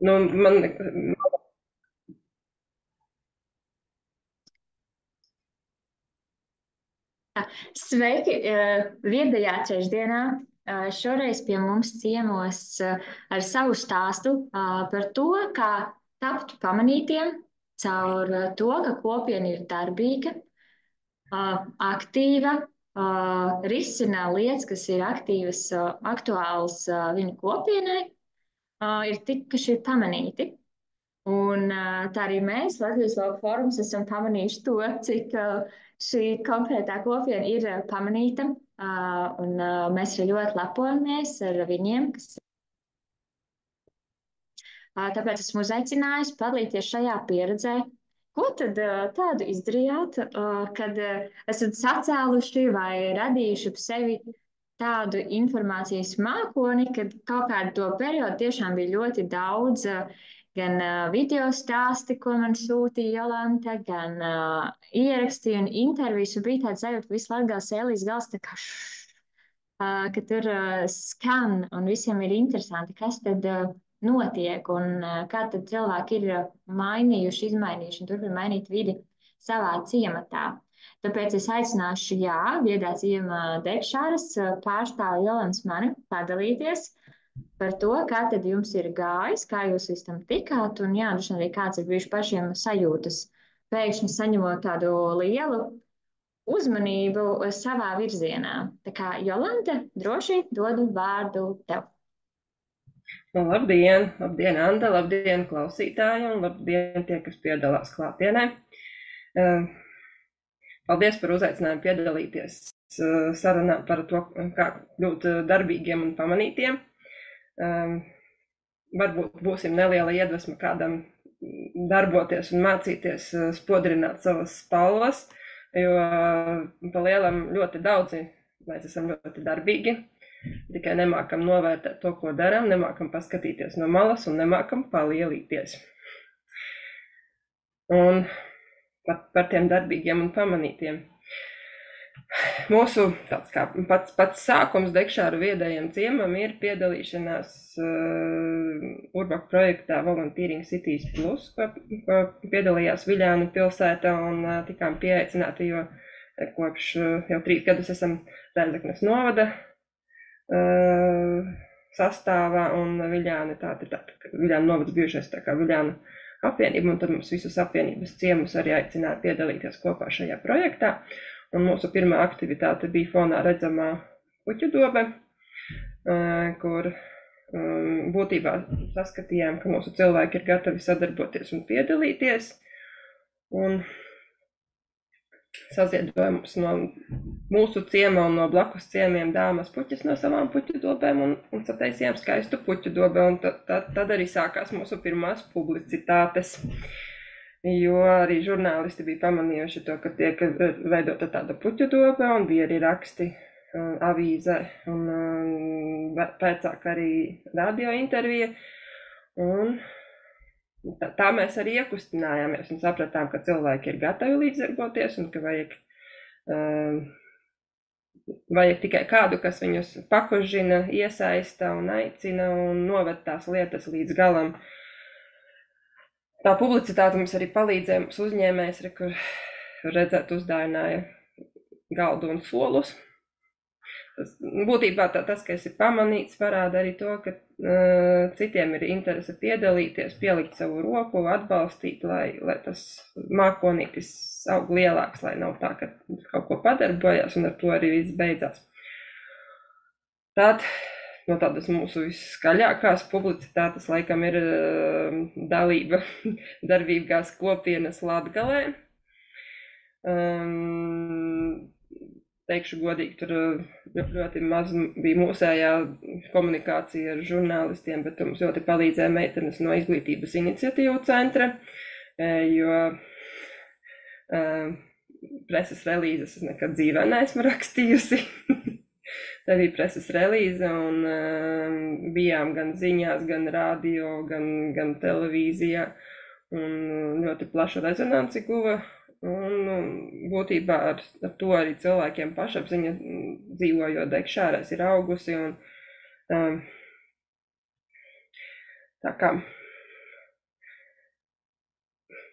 Nu, man, Sveiki! Viedajā trešdienā šoreiz pie mums ciemos ar savu stāstu par to, kā tapt pamanītiem caur to, ka kopiena ir darbīga, aktīva, risina lietas, kas ir aktīvas, aktuālas viņu kopienai, ir tikuši pamanīti. Un tā arī mēs, Latvijas Lauku fórums, esam pamanījuši to, cik šī konkrētā kopiena ir pamanīta. Un mēs arī ļoti lepojamies ar viņiem. Tāpēc esmu uzaicinājusi padalīties šajā pieredzē. Ko tad tādu izdarījāt, kad esat sacēluši vai radījuši ap sevi tādu informācijas mākoni, kad kaut kādu to periodu tiešām bija ļoti daudz, gan video stāsti, ko man sūtīja Jolanta, gan ieraksti un intervijas, un bija tāds sajūta, ka visu Latgales ēlīs gals tā kā ka tur skan un visiem ir interesanti, kas tad notiek un kā tad cilvēki ir mainījuši, izmainījuši un turpina mainīt vidi savā ciematā. Tāpēc es aicināšu, jā, viedā ciema Dekšāras pārstāvi Jolans mani padalīties par to, kā tad jums ir gājis, kā jūs līdz tam tikāt, un jā, droši vien arī kāds ir bijuši pašiem sajūtas, pēkšņi saņemot tādu lielu uzmanību savā virzienā. Tā kā Jolanta, droši dodu vārdu tev. nu, labdien, labdien, Anda, labdien, klausītāji, un labdien tie, kas piedalās klātienē. Paldies par uzaicinājumu piedalīties sarunā par to, kā kļūt darbīgiem un pamanītiem. Varbūt būsim neliela iedvesma kādam darboties un mācīties spodrināt savas spalvas, jo pa lielam ļoti daudzi mēs esam ļoti darbīgi, tikai nemākam novērtēt to, ko darām, nemākam paskatīties no malas un nemākam palielīties. Un par tiem darbīgiem un pamanītiem. Mūsu tāds kā pats sākums Dekšāru viedajam ciemam ir piedalīšanās Urbaka projektā Volunteering Cities Plus, ko piedalījās Viļānu pilsēta un tikām pieaicināti, jo kopš jau 3 gadus esam Rēzeknes novada sastāvā un Viļāni, Viļānu novads bijušais tā kā Viļānu apvienība, un tad mums visus apvienības ciemus arī aicināja piedalīties kopā šajā projektā. Un mūsu pirmā aktivitāte bija fonā redzamā puķu dobe, kur būtībā saskatījām, ka mūsu cilvēki ir gatavi sadarboties un piedalīties. Un saziedoja mums no mūsu ciema un no blakus ciemiem dāmas puķis no savām puķu dobēm un sataisījām skaistu puķu dobe. Un tad arī sākās mūsu pirmās publicitātes. Jo arī žurnālisti bija pamanījuši to, ka tiek veidota tāda puķu dobe, un bija arī raksti avīzē, un pēcāk arī radio intervija. Un tā mēs arī iekustinājāmies un sapratām, ka cilvēki ir gatavi līdzdarboties un ka vajag tikai kādu, kas viņus pakožina, iesaista un aicina un noved tās lietas līdz galam. Tā publicitāte mums arī palīdzēja, mums uzņēmējs, kur redzēt uzdāvināja galdu un solus. Būtībā tas, ka esi pamanīts, parāda arī to, ka citiem ir interese piedalīties, pielikt savu roku, atbalstīt, lai tas mākonītis aug lielāks, lai nav tā, ka kaut ko padarbojas un ar to arī viss beidzās. Tātad no tādas mūsu viskaļākās publicitātes laikam ir dalība darbīgās kopienas Latgalē. Teikšu godīgi, tur ļoti maz bija mūsējā komunikācija ar žurnālistiem, bet mums ļoti palīdzēja meitenes no Izglītības iniciatīvu centra, jo preses relīzes es nekad dzīvē neesmu rakstījusi. Tā bija preses relīze un bijām gan ziņās, gan radio, gan televīzijā un ļoti plašu rezonanci guva. Un būtībā ar to arī cilvēkiem pašapziņa dzīvojot Dekšārēs ir augusi un tā kā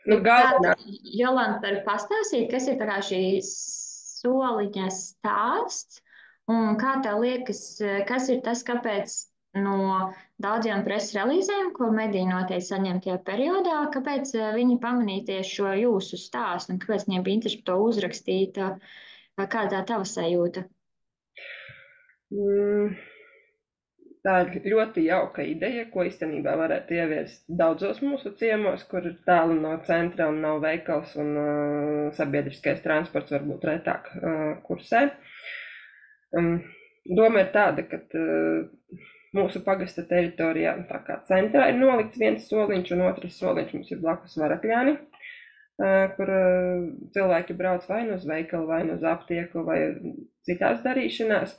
Galvenā. Jolanta, var pastāstīt, kas ir tā kā šī soliņa stāsts, un kā tev liekas, kas ir tas, kāpēc no daudziem preses relīzēm, ko mediji noteikti saņem tajā periodā, kāpēc viņi pamanīja tieši šo jūsu stāstu, un kāpēc viņiem bija interesi to uzrakstīt, kādā tava sajūta? Tā ir ļoti jauka ideja, ko īstenībā varētu ieviest daudzos mūsu ciemos, kur ir tālu no centra un nav veikals un sabiedriskais transports varbūt retāk kursē. Doma ir tāda, ka mūsu pagasta teritorijā tā kā centrā ir nolikts viens soliņš un otrs soliņš mums ir blakus Varakļāni, kur cilvēki brauc vai nu uz veikalu, vai nu uz aptieku, vai citās darīšanās.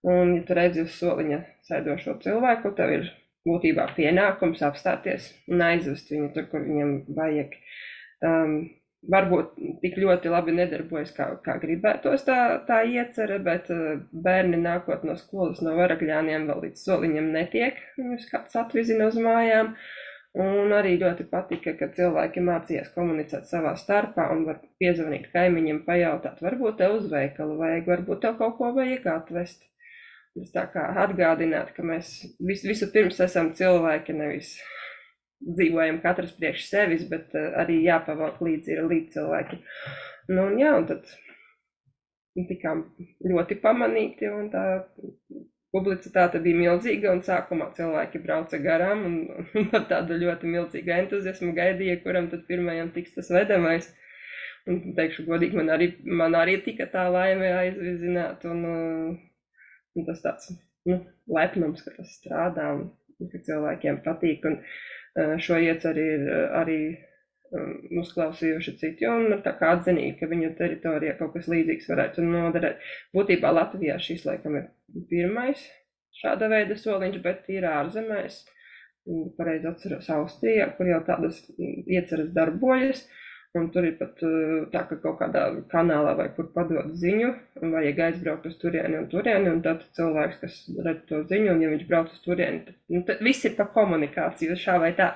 Un, ja tu redzi uz soliņa sēdošo cilvēku, tev ir būtībā pienākums apstāties un aizvest viņu tur, kur viņam vajag. Varbūt tik ļoti labi nedarbojas, kā gribētos tā iecerē, bet bērni nākot no skolas no Varakļāniem vēl līdz soliņam netiek. Viņus kāds atvizina uz mājām. Un arī ļoti patika, ka cilvēki mācījās komunicēt savā starpā un var piezvanīt kaimiņam, pajautāt, varbūt tev uz veikalu vajag, varbūt tev kaut ko vajag atvest. Es tā kā atgādināt, ka mēs visu pirms esam cilvēki, nevis dzīvojam katrs priekš sevis, bet arī jāpavalk līdzi ir līdzcilvēki. Nu, un jā, un tad tikām ļoti pamanīti, un tā publicitāte bija milzīga, un sākumā cilvēki brauca garām, un ar tādu ļoti milzīgu entuziasmu gaidīja, kuram tad pirmajam tiks tas vedamais. Un teikšu godīgi, man arī tika tā laime aizvizināt, un tas tāds lepnums, ka tas strādā un ka cilvēkiem patīk. Un šo ieceri ir arī uzklausījuši citi un tā kā atzinīgi, ka viņu teritorijā kaut kas līdzīgs varētu noderēt. Būtībā Latvijā šis laikam ir pirmais šāda veida soliņš, bet ir ārzemēs. Pareizi atceros Austrijā, kur jau tādas ieceras darbojas. Un tur ir pat tā, ka kaut kādā kanālā vai kur padod ziņu, un vajag aizbraukt uz turieni, un tad cilvēks, kas redz to ziņu, un ja viņš brauc uz turieni, tad viss ir pa komunikāciju, šā vai tā.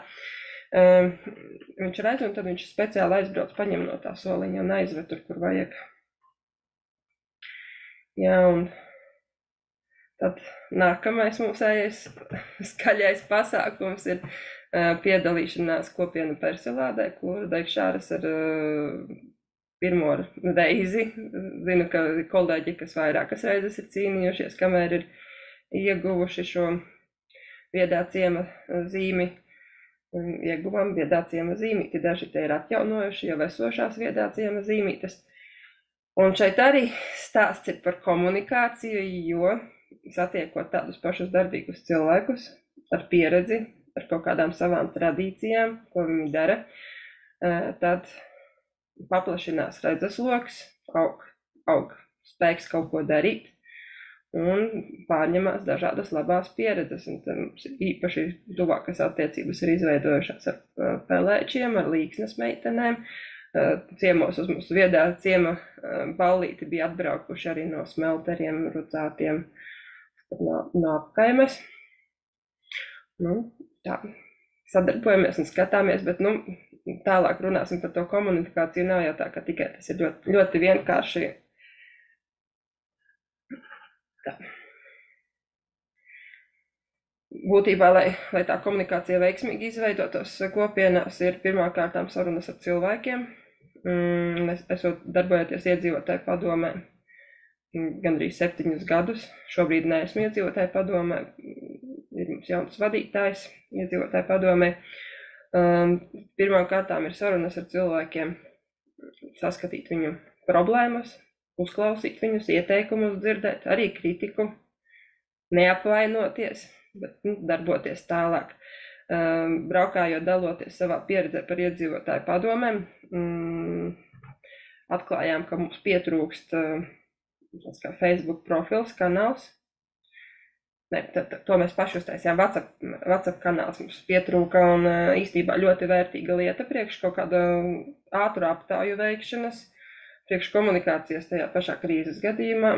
Viņš redz, un tad viņš speciāli aizbrauc, paņem no tā soliņa un aizved tur, kur vajag. Jā, un tad nākamais mūsējais skaļais pasākums ir piedalīšanās kopienu persilādē, kur Daikšāras ar pirmo reizi. Zinu, ka kolēģi, kas vairākas reizes ir cīnījušies, kamēr ir ieguvuši šo viedā ciema zīmi. Ieguvām viedā ciema zīmīti, daži te ir atjaunojuši jau esošās viedā ciema zīmītes. Un šeit arī stāsts ir par komunikāciju, jo satiekot tādus pašus darbīgus cilvēkus ar pieredzi, ar kaut kādām savām tradīcijām, ko viņi dara, tad paplašinās redzesloks, aug spēks kaut ko darīt un pārņemās dažādas labās pieredzes. Un mums īpaši tuvākas attiecības ir izveidojušās ar pelēčiem, ar līksnes meitenēm. Ciemos uz mūsu viedā ciema ballīti bija atbraukuši arī no smelteriem, rudzātiem no apkaimes. Tā, sadarbojamies un skatāmies, bet tālāk runāsim par to komunikāciju. Nav jau tā, ka tikai tas ir ļoti, ļoti vienkārši. Tā. Būtībā, lai tā komunikācija veiksmīgi izveidotos kopienās, ir pirmkārtām sarunas ar cilvēkiem. Esot darbojoties iedzīvotāju padomē gandrīz 7 gadus. Šobrīd neesmu iedzīvotāju padomē. Ir mums jauns vadītājs iedzīvotāju padomē. Pirmkārtām ir sarunas ar cilvēkiem, saskatīt viņu problēmas, uzklausīt viņus, ieteikumus dzirdēt, arī kritiku, neapvainoties, bet darboties tālāk. Braukājot, daloties savā pieredzē par iedzīvotāju padomēm, atklājām, ka mums pietrūkst tāds kā Facebook profils, kanāls. To mēs paši uztaisījām. WhatsApp kanāls mums pietrūka un īstībā ļoti vērtīga lieta priekš kaut kāda ātru aptāju veikšanas, priekš komunikācijas tajā pašā krīzes gadījumā.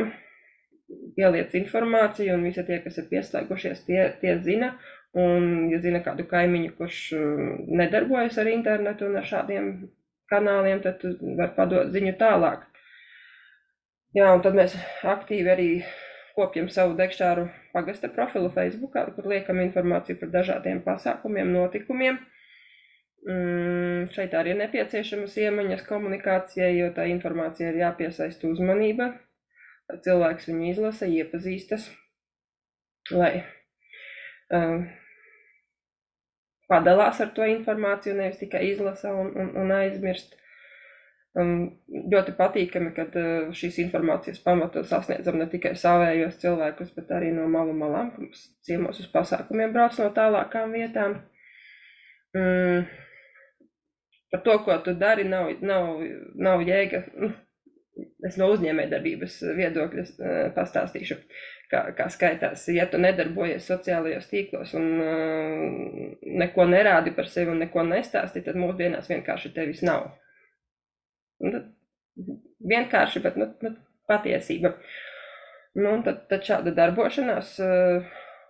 Pieliec informāciju un visi tie, kas ir pieslēgušies, tie zina. Un, ja zina kādu kaimiņu, kurš nedarbojas ar internetu un ar šādiem kanāliem, tad var padot ziņu tālāk. Jā, un tad mēs aktīvi arī kopjam savu Degšāru pagasta profilu Facebookā, kur liekam informāciju par dažādiem pasākumiem, notikumiem. Šeit arī ir nepieciešamas iemaņas komunikācijai, jo tā informācija ir jāpiesaista uzmanība. Cilvēks viņu izlasa, iepazīstas, lai padalās ar to informāciju, nevis tikai izlasa un aizmirst. Ļoti patīkami, kad šīs informācijas pamatu sasniedzam ne tikai savējos cilvēkus, bet arī no malu malām, kas ciemos uz pasākumiem brauc no tālākām vietām. Par to, ko tu dari, nav jēga. Es no uzņēmējdarbības viedokļa pastāstīšu, kā skaitās. Ja tu nedarbojies sociālajos tīklos un neko nerādi par sevi un neko nestāsti, tad mūsdienās vienkārši tevis nav. Vienkārši, bet patiesība. Tad šāda darbošanās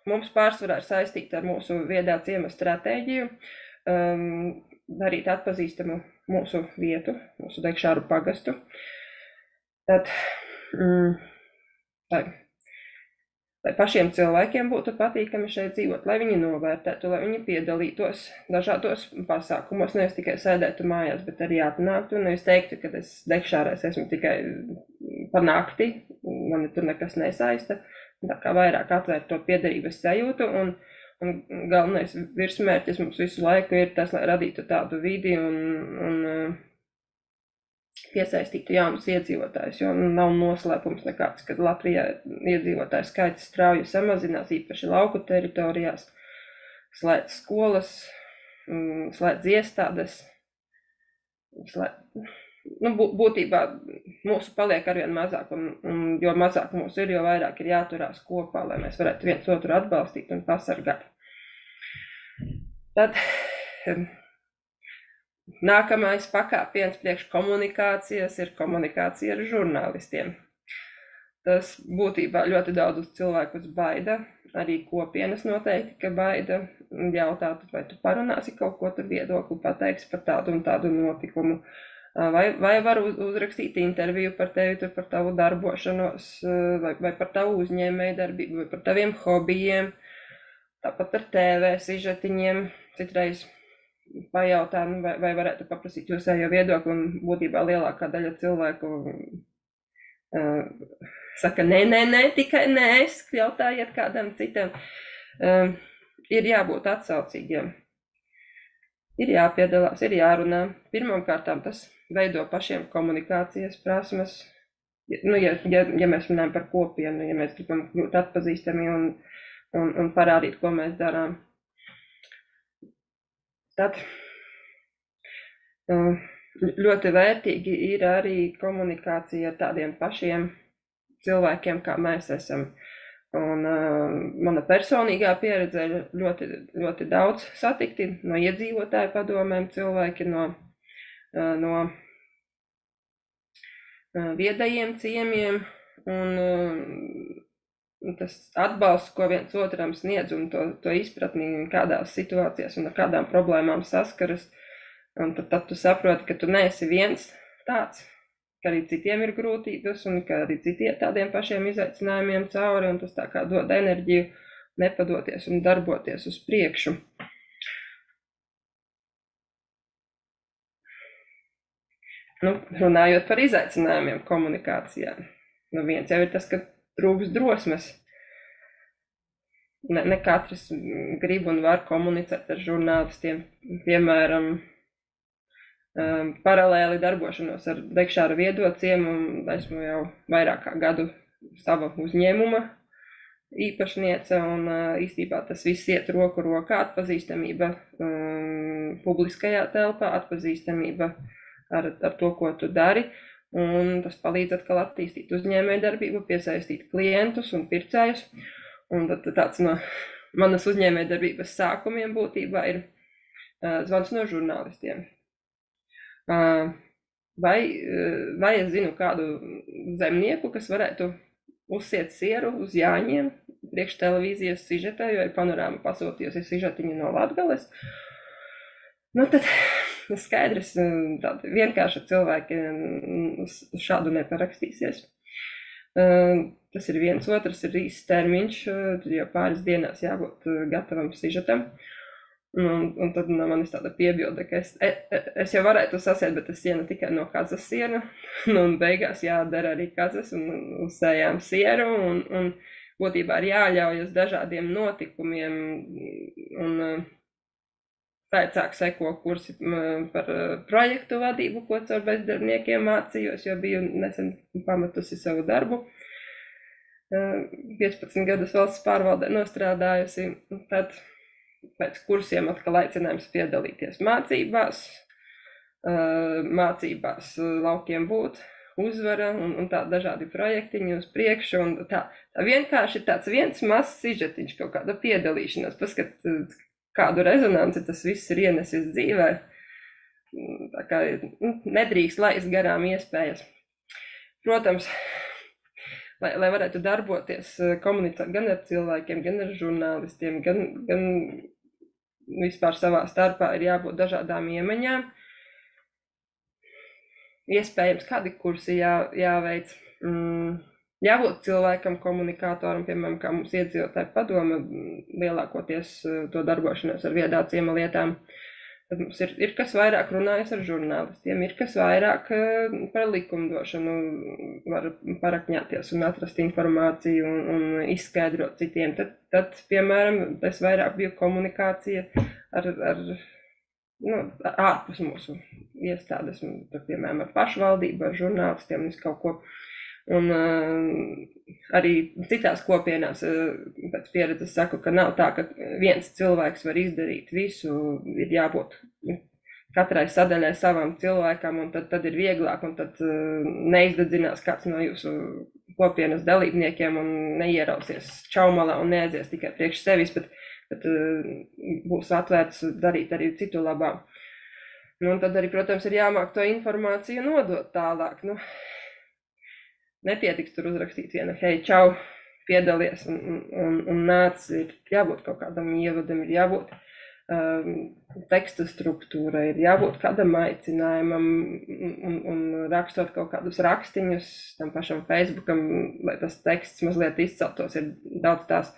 mums pārsvarā ir saistīta ar mūsu viedā ciema stratēģiju, darīt atpazīstamu mūsu vietu, mūsu Degšāru pagastu. Tad, lai pašiem cilvēkiem būtu patīkami šeit dzīvot, lai viņi novērtētu, lai viņi piedalītos dažādos pasākumos, nevis tikai sēdētu mājās, bet arī atnāktu, nevis teiktu, ka es Degšārēs esmu tikai pa nakti, mani tur nekas nesaista, tā kā vairāk atvērt to piederības sajūtu, un galvenais virsmērķis mums visu laiku ir tas, lai radītu tādu vidi un piesaistītu jaunus iedzīvotājus, jo nav noslēpums nekāds, kad Latvijā iedzīvotāju skaits strauji samazinās, īpaši lauku teritorijās, slēdz skolas, slēdz iestādes, būtībā mūsu paliek arvien mazāk, un jo mazāk mūsu ir, jo vairāk ir jāturās kopā, lai mēs varētu viens otru atbalstīt un pasargāt. Tad nākamais pakāpiens priekš komunikācijas ir komunikācija ar žurnālistiem. Tas būtībā ļoti daudzus cilvēkus baida, arī kopienas noteikti, ka baida, jautāt, vai tu parunāsi kaut ko, tu viedokli pateiksi par tādu un tādu notikumu, vai var uzrakstīt interviju par tevi, par tavu darbošanos, vai par tavu uzņēmēju darbību, vai par taviem hobijiem, tāpat ar TV sižetiņiem, citreiz pajautā, vai varētu paprasīt jūsējo viedokli, un būtībā lielākā daļa cilvēku saka, nē, tikai nē, es jautājiet kādam citam. Ir jābūt atsaucīgiem, ir jāpiedalās, ir jārunā. Pirmkārtām tas veido pašiem komunikācijas prasmes. Ja mēs runājam par kopienu, ja mēs gribam kļūt atpazīstami un parādīt, ko mēs darām. Tad ļoti vērtīgi ir arī komunikācija ar tādiem pašiem cilvēkiem, kā mēs esam. Un mana personīgā pieredze ir ļoti, ļoti daudz satikti no iedzīvotāju padomēm cilvēki, no viedajiem ciemiem, un tas atbalsts, ko viens otram sniedz, un to izpratni, kādās situācijās un ar kādām problēmām saskaras, un tad tu saproti, ka tu neesi viens tāds, ka arī citiem ir grūtības, un ka arī citiem tādiem pašiem izaicinājumiem cauri, un tas tā kā dod enerģiju nepadoties un darboties uz priekšu. Runājot par izaicinājumiem komunikācijā, viens jau ir tas, ka trūks drosmes. Ne katrs grib un var komunicēt ar žurnālistiem. Piemēram, paralēli darbošanos ar Degšāru viedo ciemu, esmu jau vairāk kā gadu sava uzņēmuma īpašniece, un īstībā tas viss iet roku rokā, atpazīstamība publiskajā telpā, atpazīstamība ar to, ko tu dari. Un tas palīdz atkal attīstīt uzņēmējdarbību, piesaistīt klientus un pircējus. Un tad tāds no manas uzņēmējdarbības sākumiem būtībā ir zvans no žurnālistiem. Vai es zinu kādu zemnieku, kas varētu uzsiet sieru uz Jāņiem priekš televīzijas sižetā, jo ir panorāma pasūtījusi sižetiņu no Latgales. Nu, tad skaidrs, tādi vienkārši cilvēki uz šādu neparakstīsies. Tas ir viens, otrs ir īsts termiņš, tad jau pāris dienās jābūt gatavam sižetam. Un tad no manis tāda piebilde, ka es jau varētu sasiet, bet es sienu tikai no kazas sienu, un beigās jādara arī kazas, un uzsējām sieru, un būtībā ir jāļaujas dažādiem notikumiem, un pēcāk seko kursi par projektu vadību, ko caur bezdarbniekiem mācījos, jo biju nesen pametusi savu darbu. 15 gadus valsts pārvaldē nostrādājusi, tad pēc kursiem atkal aicinājums piedalīties mācībās laukiem būt, uzvara un tā dažādi projektiņi uz priekšu, un tā vienkārši tāds viens mazs sižetiņš, kaut kāda piedalīšanās, paskat, kādu rezonanci tas viss ir ienesis dzīvē, tā kā nedrīkst laist garām iespējas. Protams, lai varētu darboties, komunicēt gan ar cilvēkiem, gan ar žurnālistiem, gan vispār savā starpā ir jābūt dažādām iemaņām. Iespējams, kādi kursi jāveic. Jābūt cilvēkam, komunikātoram, piemēram, kā mums iedzīvotāju padome, lielākoties to darbošanos ar viedāciem lietām. Tad mums ir kas vairāk runājas ar žurnālistiem, ir kas vairāk par likumdošanu var parakņāties un atrast informāciju un izskaidrot citiem. Tad piemēram, es vairāk biju komunikācija ar ārpus mūsu iestādes, piemēram, ar pašvaldību, ar žurnālistiem un kaut ko. Un arī citās kopienās pēc pieredzes saku, ka nav tā, ka viens cilvēks var izdarīt visu, ir jābūt katrai sadaļai savam cilvēkam, un tad ir vieglāk, un tad neizdedzinās kāds no jūsu kopienas dalībniekiem un neierausies čaumalā un neaizies tikai priekš sevis, bet būs atvērts darīt arī citu labā. Un tad arī, protams, ir jāmāk to informāciju nodot tālāk. Nepietiks tur uzrakstīt vienu, hei, čau, piedalies un nāc, ir jābūt kaut kādam ievadam, ir jābūt teksta struktūrai, ir jābūt kādam aicinājumam un rakstot kaut kādus rakstiņus tam pašam Facebookam, lai tas teksts mazliet izceltos, ir daudz tās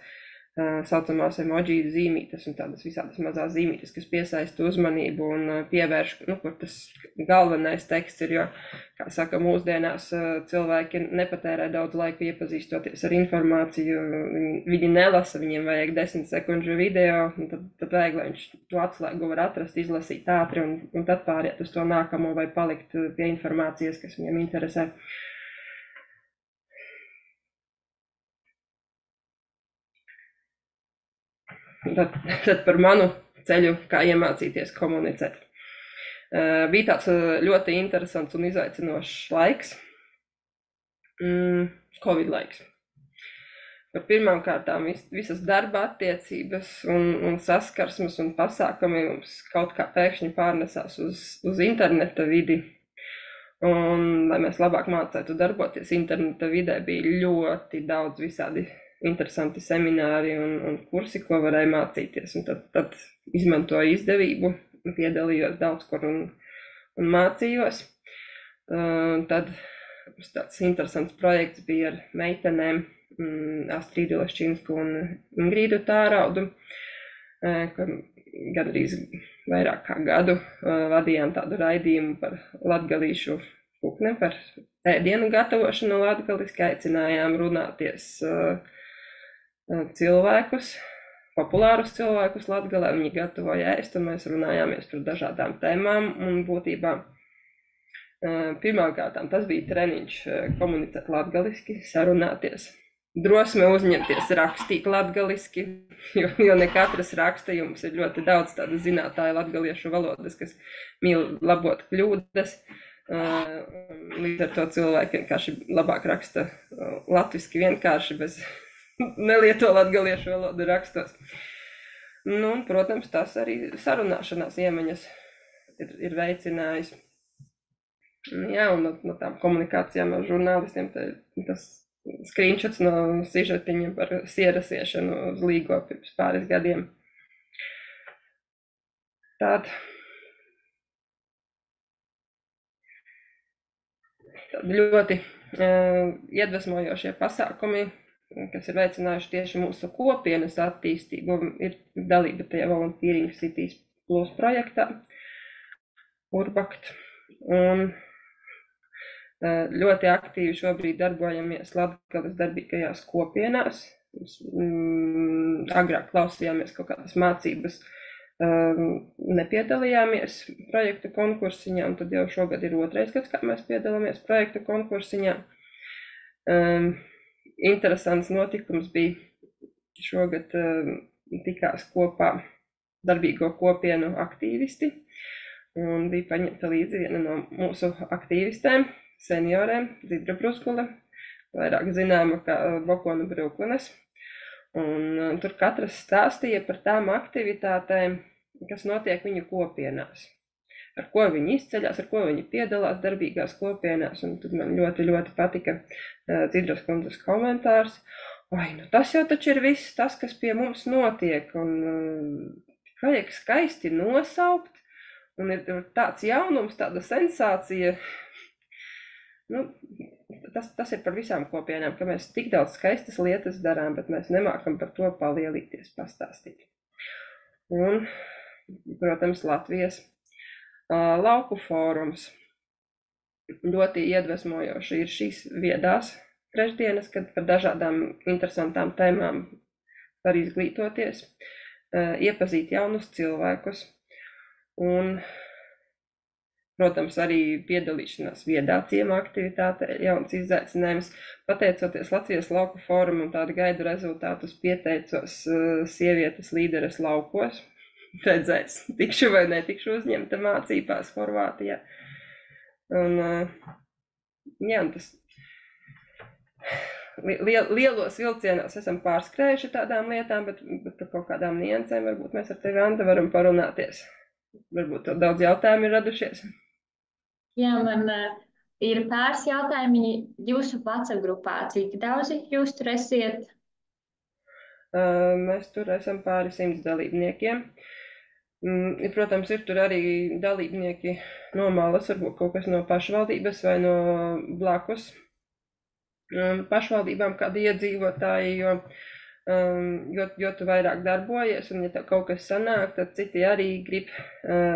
saucamās emoji zīmītes un tādas visādas mazās zīmītes, kas piesaista uzmanību un pievērš, kur tas galvenais teksts ir, jo, kā saka, mūsdienās cilvēki nepatērē daudz laika iepazīstoties ar informāciju, viņi nelasa, viņiem vajag 10 sekundžu video, un tad vajag, lai viņš to atslēgu var atrast, izlasīt ātri un tad pāriet uz to nākamo vai palikt pie informācijas, kas viņiem interesē. Tad par manu ceļu, kā iemācīties komunicēt. Bija tāds ļoti interesants un izaicinošs laiks, Covid laiks. Par pirmām kārtām visas darba attiecības un saskarsmes un pasākumi mums kaut kā pēkšņi pārnesās uz interneta vidi. Un, lai mēs labāk mācētu darboties interneta vidē, bija ļoti daudz visādi interesanti semināri un kursi, ko varēja mācīties. Un tad izmantoju izdevību, piedalījos daudz kur un mācījos. Tad tāds interesants projekts bija ar meitenēm Astrīdu Leščinsku un Ingrīdu Tāraudu, kur gandrīz vairāk kā gadu vadījām tādu raidījumu par latgalīšu kukne, par ēdienu gatavošanu latgaliski, aicinājām runāties cilvēkus, populārus cilvēkus Latgalē, viņi gatavoja ēst, un mēs runājāmies par dažādām tēmām, un būtībā pirmkārtām tas bija treniņš komunicēt latgaliski, sarunāties, drosme uzņemties rakstīt latgaliski, jo ne katrs raksta, jums ir ļoti daudz tādu zinātāju latgaliešu valodas, kas mīl labot kļūdas, līdz ar to cilvēki vienkārši labāk raksta latviski vienkārši bez nelieto latgaliešu valodu rakstos. Un, protams, tas arī sarunāšanās iemaņas ir veicinājis. Jā, un no tām komunikācijām ar žurnālistiem tas screenshots no sižetiņa par sierasiešanu uz Līgo pirms pāris gadiem. Tāda ļoti iedvesmojošie pasākumi, kas ir veicinājuši tieši mūsu kopienas attīstību, ir dalība tajā Volunteering Cities Plus projektā, Urbakt. Un ļoti aktīvi šobrīd darbojamies Latgales darbīgajās kopienās. Agrāk klausījāmies kaut kādas mācības, nepiedalījāmies projektu konkursiņā, un tad jau šogad ir 2. gads, kad mēs piedalāmies projektu konkursiņā. Interesants notikums bija šogad tikās kopā darbīgo kopienu aktīvisti, un bija paņemta līdzi viena no mūsu aktīvistēm, seniorēm, Zidra Bruskule, vairāk zināma kā Bokona Bruklenes. Un tur katrs stāstīja par tām aktivitātēm, kas notiek viņu kopienās, ar ko viņi izceļās, ar ko viņi piedalās darbīgās kopienās. Un tad man ļoti, ļoti patika Zidras kundzes komentārs. Nu tas jau taču ir viss tas, kas pie mums notiek, un vajag skaisti nosaukt, un ir tāds jaunums, tāda sensācija. Tas ir par visām kopienām, ka mēs tik daudz skaistas lietas darām, bet mēs nemākam par to palielīties, pastāstīt. Un, protams, Latvijas lauku fórums. Ļoti iedvesmojoši ir šīs viedās trešdienas, kad par dažādām interesantām tēmām var izglītoties, iepazīt jaunus cilvēkus un, protams, arī piedalīšanās viedā ciema aktivitāte, jauns izaicinājums. Pateicoties Latvijas lauku fórumam un tādu gaidu rezultātus, pieteicos sievietes līderes laukos. Redzēs, tikšu vai netikšu uzņemta mācībās Horvātijā. Un tas lielos vilcienos esam pārskrējuši tādām lietām, bet par kaut kādām niansēm varbūt mēs ar tevi, Anta, varam parunāties. Varbūt tev daudz jautājumu ir radušies. Jā, man ir pāris jautājumi jūsu WhatsApp grupā. Cik daudzi jūs tur esiet? Mēs tur esam pāri 100 dalībniekiem. Protams, ir tur arī dalībnieki no malas, varbūt kaut kas no pašvaldības vai no blakus pašvaldībām kādi iedzīvotāji, jo tu vairāk darbojies, un ja tev kaut kas sanāk, tad citi arī grib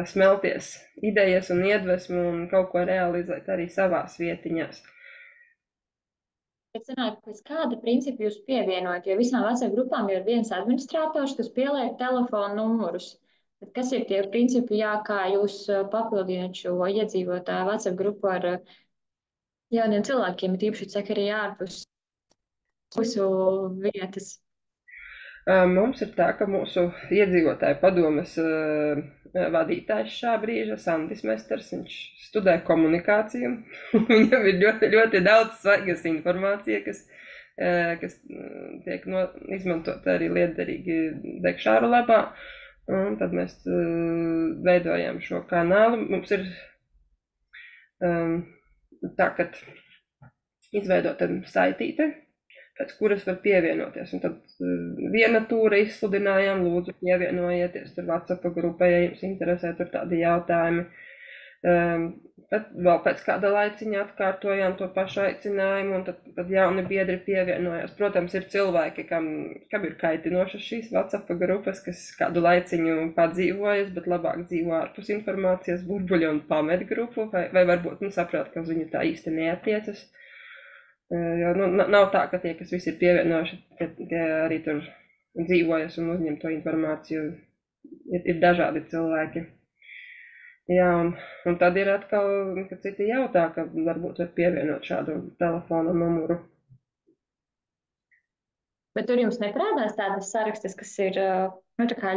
smelties idejas un iedvesmu un kaut ko realizēt arī savās vietiņās. Bet sanāk, pēc kāda principa jūs pievienojat, jo visām WhatsApp grupām ir viens administrators, kas pieliek telefonu numurus. Bet kas ir tie principi, kā jūs papildināt šo iedzīvotāju WhatsApp grupu ar jauniem cilvēkiem, tīpaši cik arī ārpus mūsu vietas? Mums ir tā, ka mūsu iedzīvotāju padomes vadītājs šā brīža, Sandis Mesters, viņš studē komunikāciju. Viņam ir ļoti, ļoti daudz svaigas informācija, kas tiek izmantot arī liederīgi Dekšāru labā. Un tad mēs veidojam šo kanālu. Mums ir tā, ka izveidota saitīte, pēc kuras var pievienoties. Un tad viena tūra izsludinājām, lūdzu pievienojieties tur WhatsApp grupai, ja jums interesē tur tādi jautājumi. Tad vēl pēc kāda laiciņa atkārtojām to pašu aicinājumu, un tad jauni biedri pievienojās. Protams, ir cilvēki, kam ir kaitinošas šīs WhatsApp grupas, kas kādu laiciņu padzīvojas, bet labāk dzīvo ārpus informācijas burbuļu un pamet grupu, vai varbūt saprot, ka uz viņu tā īsti neatiecas. Jo nav tā, ka tie, kas visi ir pievienojuši, tie arī tur dzīvojas un uzņem to informāciju. Ir dažādi cilvēki. Jā, un tad ir atkal, ka citi jautā, ka varbūt var pievienot šādu telefona numuru. Bet tur jums neprādās tādas sarakstas, kas ir, tā kā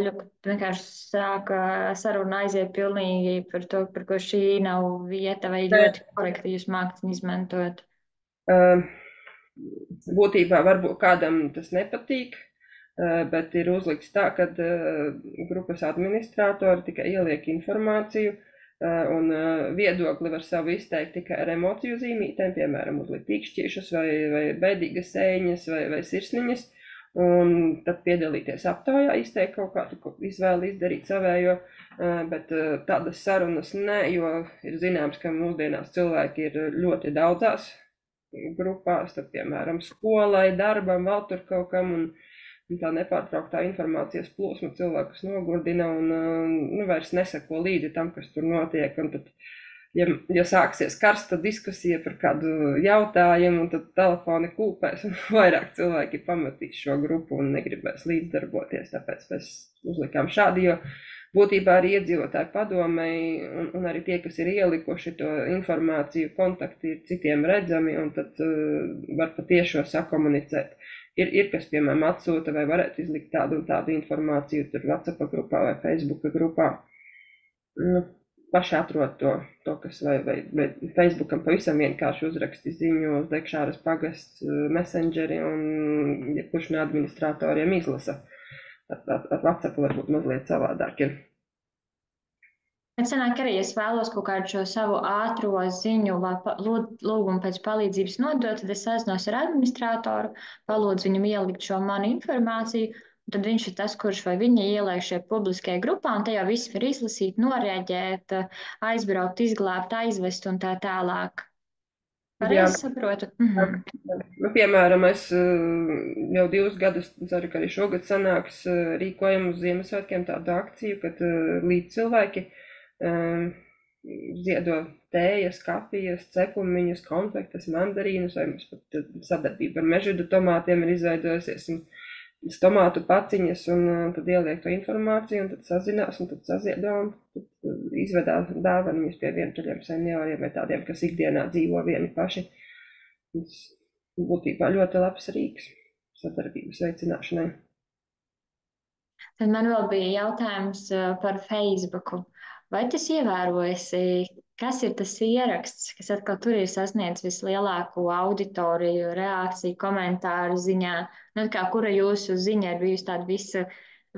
vienkārši sāka saruna aiziet pilnīgi par to, par ko šī nav vieta, vai ļoti korekti jūs mākat izmantot? Būtībā varbūt kādam tas nepatīk, bet ir uzlikts tā, ka grupas administratori tikai ieliek informāciju, Un viedokli var savu izteikt tikai ar emociju zīmītēm, piemēram, uzlikt īkšķīšus vai bēdīgas sēņas vai sirsniņas, un tad piedalīties aptaujā, izteikt kaut kādu izvēli, izdarīt savējo, bet tādas sarunas ne, jo ir zināms, ka mūsdienās cilvēki ir ļoti daudzās grupās, tad, piemēram, skolai, darbam, vēl tur kaut kam, un tā nepārtrauktā informācijas plūsma cilvēkus nogurdina un vairs neseko līdzi tam, kas tur notiek. Un tad, ja sāksies karsta diskusija par kādu jautājumu, tad telefoni kūpēs un vairāk cilvēki pamatīs šo grupu un negribēs līdzdarboties. Tāpēc mēs uzlikām šādi, jo būtībā arī iedzīvotāju padomei un arī tie, kas ir ielikuši to informāciju, kontakti ir citiem redzami, un tad var patiešo sakomunicēt. Ir kas, piemēram, atsūta vai varētu izlikt tādu un tādu informāciju tur WhatsApp grupā vai Facebook grupā. Paši atrod to kas vai Facebookam pavisam vienkārši uzraksti ziņu uz Dekšāras pagasts messengeri un jebkurš no administratoriem izlasa. Ar WhatsApp varbūt mazliet savādāk ir. Bet sanāk arī, es vēlos kaut kādu šo savu ātro ziņu vai lūgumu pēc palīdzības nodot, tad es saznos ar administratoru, palūdzu viņam ielikt šo manu informāciju, un tad viņš ir tas, kurš vai viņa ieliek šie publiskajā grupā, un te jau viss var izlasīt, norēģēt, aizbraukt, izglābt, aizvest un tā tālāk. Pareizi saprotu? Piemēram, es jau 2 gadus, ceru, ka arī šogad sanāks, rīkojam uz Ziemassvētkiem tādu akciju, kad līdz cilvēki ziedo tējas, kafijas, cepumiņus, konfektes, mandarīnus, vai mums pat sadarbība ar mežvidu tomātiem ir izveidojusies, un tomātu paciņas, un tad ieliek to informāciju, un tad sazinās, un tad saziedo, un tad izvedā dāvaniņus pie vientuļiem senioriem vai tādiem, kas ikdienā dzīvo vieni paši. Tas būtībā ļoti labs rīks sadarbības veicināšanai. Tad man vēl bija jautājums par Facebooku. Vai tas ievērojas, kas ir tas ieraksts, kas atkal tur ir sasniedzis vislielāko auditoriju, reakciju, komentāru ziņā? Nu, kura jūsu ziņa ir bijusi tāda visa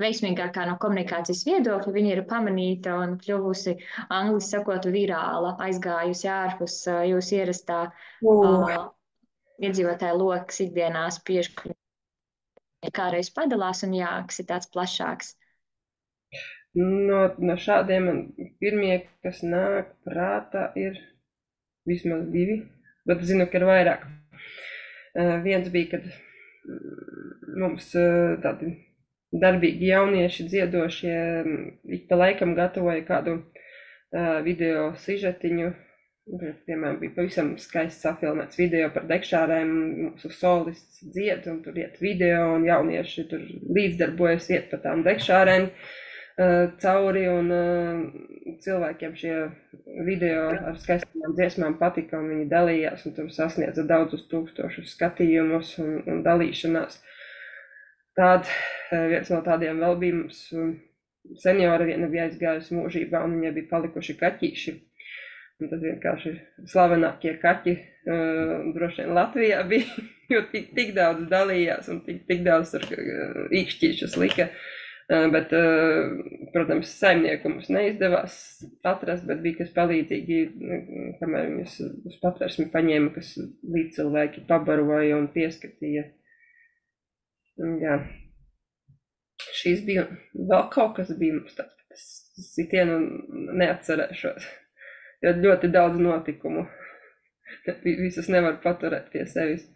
veiksmīgākā no komunikācijas viedokļa? Viņa ir pamanīta un kļuvusi, angliski sakot, virāla, aizgājusi ārpus jūsu ierastā iedzīvotāju lokas ikdienās piešķirt. Kādreiz padalās un jā, kas ir tāds plašāks. No šādiem man pirmie, kas nāk prātā, ir vismaz 2, bet zinu, ka ir vairāk. Viens bija, kad mums tādi darbīgi jaunieši dziedošie ik pa laikam gatavoja kādu video sižetiņu. Piemēram, bija pavisam skaists safilmēts video par Dekšārēm, mūsu solists dzied, un tur iet video, un jaunieši tur līdzdarbojas, iet pa tām Dekšārēm cauri, un cilvēkiem šie video ar skaistām dziesmām patika, un viņi dalījās, un tur sasniedza daudzus tūkstošus skatījumus un dalīšanās. Viens no tādiem vēl bija mums seniora viena bija aizgājusi mūžībā, un viņai bija palikuši kaķīši. Un tad vienkārši slavenākie kaķi droši vien Latvijā bija, jo tik daudz dalījās un tik daudz tur īkšķīšus lika. Bet, protams, saimnieku mums neizdevās atrast, bet bija kas palīdzīgi, kamēr viņus uz patversmi paņēma, kas līdz cilvēki pabaroja un pieskatīja. Jā. Šīs bija, vēl kaut kas bija mums tāds, bet es sitienu neatcerēšos, jo ļoti daudz notikumu. Visus nevar paturēt pie sevis.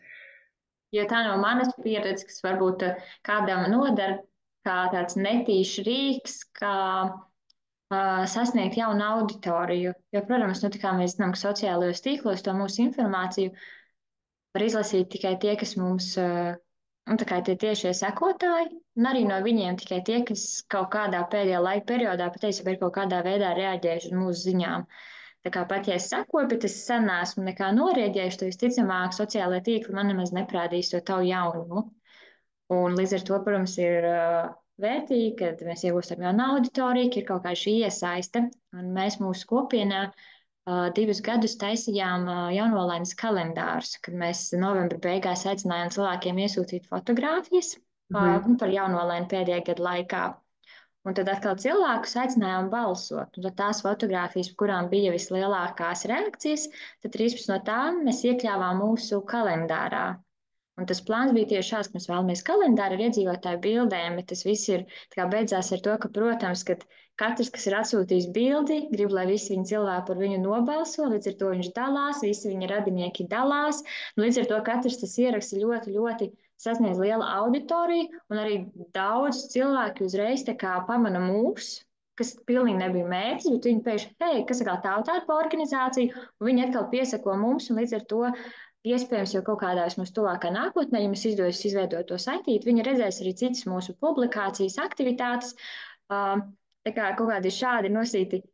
Jo tā no manas pieredzes, kas varbūt kādam nodara, kā tāds netīšs rīks, kā sasniegt jaunu auditoriju. Jo, protams, kā mēs zinām, ka sociālajos tīklos to mūsu informāciju var izlasīt tikai tie, kas mums, tie tiešie sekotāji, un arī no viņiem tikai tie, kas kaut kādā pēdējā laika periodā patiesībā ir kaut kādā veidā reaģējuši uz mūsu ziņām. Tā kā pat, ja es sekoju, bet es sen neesmu nekā norēģējuši, tad visticamāk sociālajie tīkli man nemaz neprādīs to tavu jaunumu. Un līdz ar to, protams, ir vērtīgi, kad mēs iegūstam jaunu auditoriju, ka ir kaut kāda šī iesaiste. Un mēs mūsu kopienā 2 gadus taisījām jaunolainas kalendārus, kad mēs novembra beigās aicinājām cilvēkiem iesūtīt fotogrāfijas par jaunolainu pēdējā gada laikā. Un tad atkal cilvēkus aicinājām balsot. Un tad tās fotogrāfijas, kurām bija vislielākās reakcijas, tad 13 no tām mēs iekļāvām mūsu kalendārā. Un tas plāns bija tieši šāds, ka mēs vēlamies kalendāru ar iedzīvotāju bildēm, bet tas viss ir beidzās ar to, ka, protams, ka katrs, kas ir atsūtījis bildi, grib, lai visi viņa cilvēki par viņu nobalso, līdz ar to viņš dalās, visi viņa radinieki dalās. Līdz ar to katrs tas ieraksts ļoti, ļoti sasniedz lielu auditoriju, un arī daudz cilvēku uzreiz pamana mūs, kas pilnīgi nebija mērķis, bet viņi pēkšņi, hei, kas atkal tā ir pa organizāciju, un viņi atkal piesako mums, un līdz ar to iespējams, jau kaut kādā mums tuvākā nākotnē, ja mums izdodas izveidot to saitīti, viņi redzēs arī citas mūsu publikācijas, aktivitātes. Tā kā kaut kādi šādi nosīti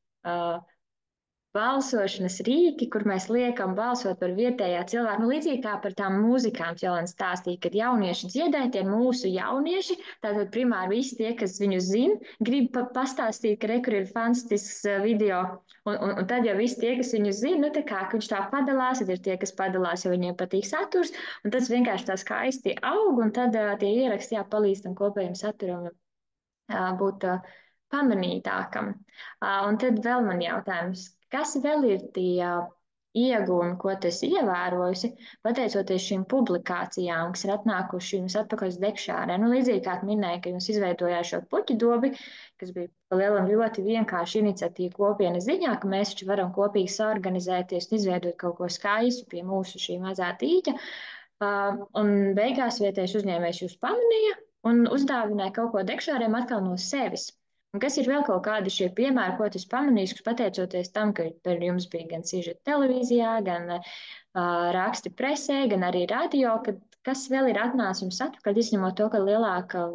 balsošanas rīki, kur mēs liekam balsot par vietējā cilvēku. Līdzīgi kā par tām mūzikām Jolanta stāstīja, kad jaunieši dziedē, tie mūsu jaunieši, tātad primāri visi tie, kas viņu zina, grib pastāstīt, ka rekur ir fantastisks video. Un tad jau visi tie, kas viņu zina, nu tā kā viņš tā padalās, tad ir tie, kas padalās, jo viņiem patīk saturs, un tas vienkārši tā skaisti aug, un tad tie ieraksti palīdz tam kopējiem saturam būt pamanītākam. Un tad vēl man jautājums, kas vēl ir tie iegūmi, ko tu esi ievērojusi, pateicoties šīm publikācijām, kas ir atnākuši jums atpakaļ uz Dekšārē? Nu, līdzīgi kā minēja, ka jūs izveidojāt šo puķu dobi, kas bija palielam ļoti vienkārši iniciatīva kopienas ziņā, ka mēs taču varam kopīgi saorganizēties un izveidot kaut ko skaistu pie mūsu šī mazā tīķa. Un beigās vietējais uzņēmējs jūs pamanīja un uzdāvināja kaut ko Dekšārēm atkal no sevis. Un kas ir vēl kaut kādi šie piemēri, ko tu pamanīsi, kas pateicoties tam, ka par jums bija gan sižeti televīzijā, gan raksti presē, gan arī radio, kas vēl ir atnācis jums atpakaļ, izņemot to, ka lielāka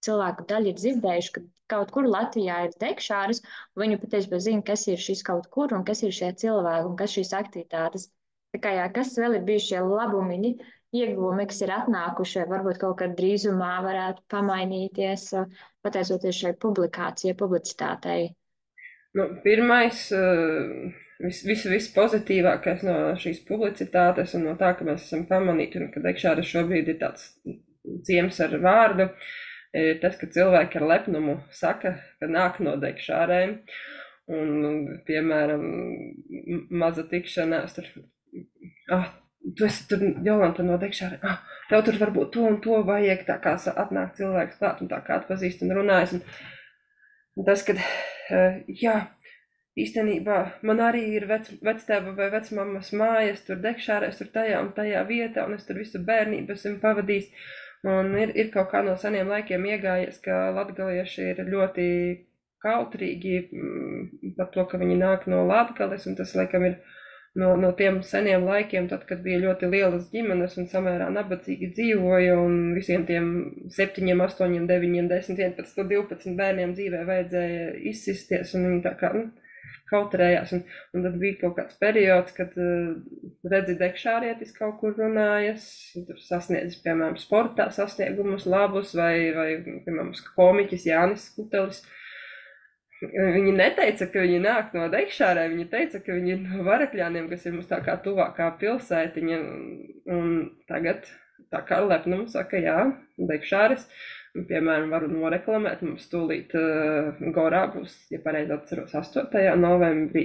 cilvēku daļa ir dzirdējuši, ka kaut kur Latvijā ir Dekšāras, un viņi patiesībā zina, kas ir šis kaut kur, un kas ir šie cilvēki, un kas šīs aktivitātes. Tā kā jā, kas vēl ir bijuši šie labumiņi, ieguvumi, kas ir atnākuši, varbūt kaut kad drīzumā varētu pamainīties, pateicoties šai publikācijai, publicitātei? Nu, pirmais, viss pozitīvākais no šīs publicitātes un no tā, ka mēs esam pamanīti un ka Dekšāra šobrīd ir tāds ciems ar vārdu, ir tas, ka cilvēki ar lepnumu saka, ka nāk no Dekšārēm. Un, piemēram, maza tikšanās tur, tu esi tur, Jolanta, no Dekšārēm, tev tur varbūt to un to vajag, tā kā atnāk cilvēks klāt un tā kā atpazīst un runājas. Un tas, kad, jā, īstenībā man arī ir vectēva vai vecmammas mājas tur Dekšārēs, tur tajā un tajā vietā, un es tur visu bērnību esmu pavadījis. Un ir kaut kā no seniem laikiem iegājies, ka latgalieši ir ļoti kautrīgi par to, ka viņi nāk no Latgales, un tas, laikam, ir no tiem seniem laikiem, tad, kad bija ļoti lielas ģimenes un samērā nabadzīgi dzīvoja, un visiem tiem 7, 8, 9, 10, 11, 12 bērniem dzīvē vajadzēja izsisties, un viņi tā kā kautrējās, un tad bija kaut kāds periods, kad redzi Dekšārietis kaut kur runājas, tur sasniedzis, piemēram, sportā sasniegumus labus, vai piemēram, komiķis Jānis Skutelis. Viņi neteica, ka viņi nāk no Dekšārē, viņi teica, ka viņi ir no Varakļāniem, kas ir mums tā kā tuvākā pilsētiņa, un tagad tā kā lepnumu saka, jā, Dekšāres, piemēram, varu noreklamēt, mums tūlīt Gorā būs, ja pareizi atceros, 8. novembrī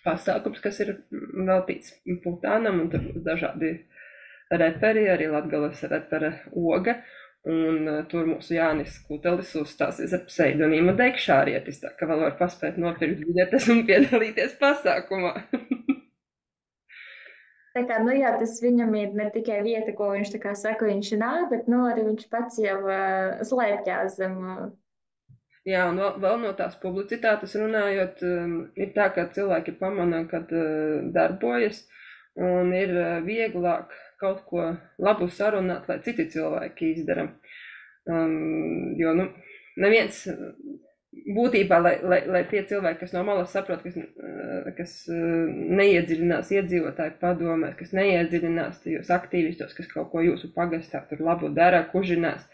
pasākums, kas ir veltīts Putānam, un tur būs dažādi reperi, arī Latgales repere Oga. Un tur mūsu Jānis Skutelis uzstāsies ar pseidonīmu Dekšārietis, tā ka vēl var paspēt nopirkt biļetes un piedalīties pasākumā. Tā kā, nu jā, tas viņam ir ne tikai vieta, ko viņš tā kā saka, viņš nāk, bet, nu, arī viņš pats jau slēpjas zem. Jā, un vēl no tās publicitātes runājot, ir tā, ka cilvēki pamana, kad darbojas, un ir vieglāk kaut ko labu sarunāt, lai citi cilvēki izdara. Jo, nu, neviens būtībā, lai tie cilvēki, kas no malas saprot, kas neiedziļinās iedzīvotāju padomēs, kas neiedziļinās tajos aktīvistos, kas kaut ko jūsu pagastā tur labu dara, kužinās,